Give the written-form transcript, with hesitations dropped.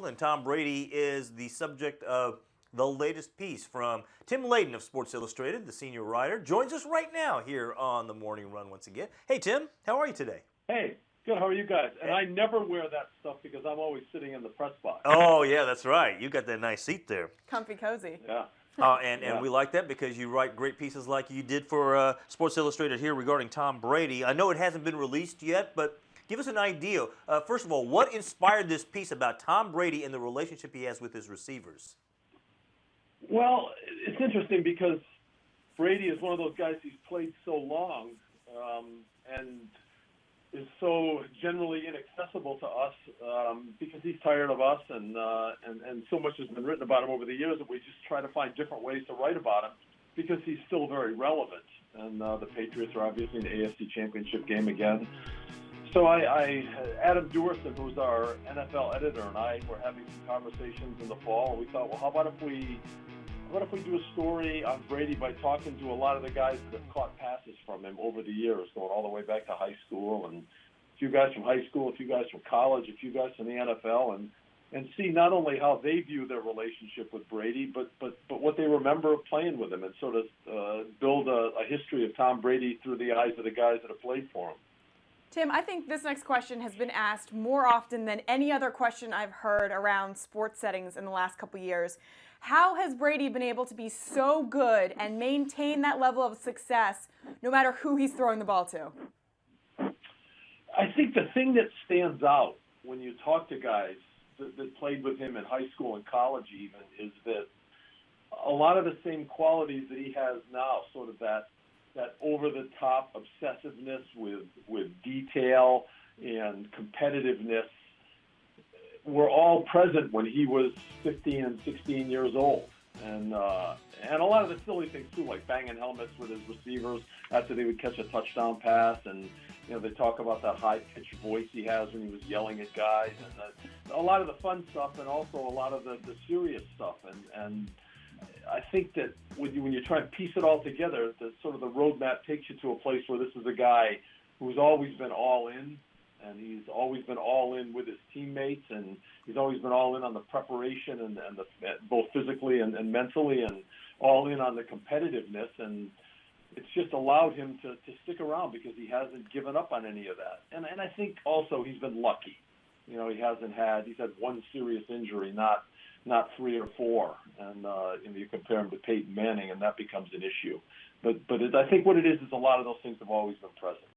and Tom Brady is the subject of the latest piece from Tim Layden of Sports Illustrated, the senior writer, joins us right now here on the Morning Run once again. Hey, Tim, how are you today? Hey, good. How are you guys? And I never wear that stuff because I'm always sitting in the press box. Oh, yeah, that's right. You got that nice seat there. Comfy cozy. Yeah. And we like that because you write great pieces like you did for Sports Illustrated here regarding Tom Brady. I know it hasn't been released yet, but give us an idea. First of all, what inspired this piece about Tom Brady and the relationship he has with his receivers? Well, it's interesting because Brady is one of those guys who's played so long and is so generally inaccessible to us because he's tired of us, and so much has been written about him over the years that we just try to find different ways to write about him because he's still very relevant. And the Patriots are obviously in the AFC Championship game again. So Adam Duerson, who's our NFL editor, and I were having some conversations in the fall, and we thought, well, how about if we do a story on Brady by talking to a lot of the guys that have caught passes from him over the years, going all the way back to high school, and a few guys from high school, a few guys from college, a few guys from the NFL, and see not only how they view their relationship with Brady, but what they remember of playing with him, and sort of build a history of Tom Brady through the eyes of the guys that have played for him. Tim, I think this next question has been asked more often than any other question I've heard around sports settings in the last couple years. How has Brady been able to be so good and maintain that level of success no matter who he's throwing the ball to? I think the thing that stands out when you talk to guys that played with him in high school and college even is that a lot of the same qualities that he has now, sort of that over-the-top obsessiveness with detail and competitiveness, were all present when he was 15 and 16 years old. And a lot of the silly things, too, like banging helmets with his receivers after they would catch a touchdown pass. And, they talk about that high-pitched voice he has when he was yelling at guys. And a lot of the fun stuff and also a lot of the serious stuff. And I think that when you try and piece it all together, the roadmap takes you to a place where this is a guy who's always been all in, and he's always been all in with his teammates, and he's always been all in on the preparation and both physically and mentally, and all in on the competitiveness. And it's just allowed him to stick around because he hasn't given up on any of that. And I think also he's been lucky. He's had one serious injury, not three or four, and you compare him to Peyton Manning, and that becomes an issue. But I think what it is a lot of those things have always been present.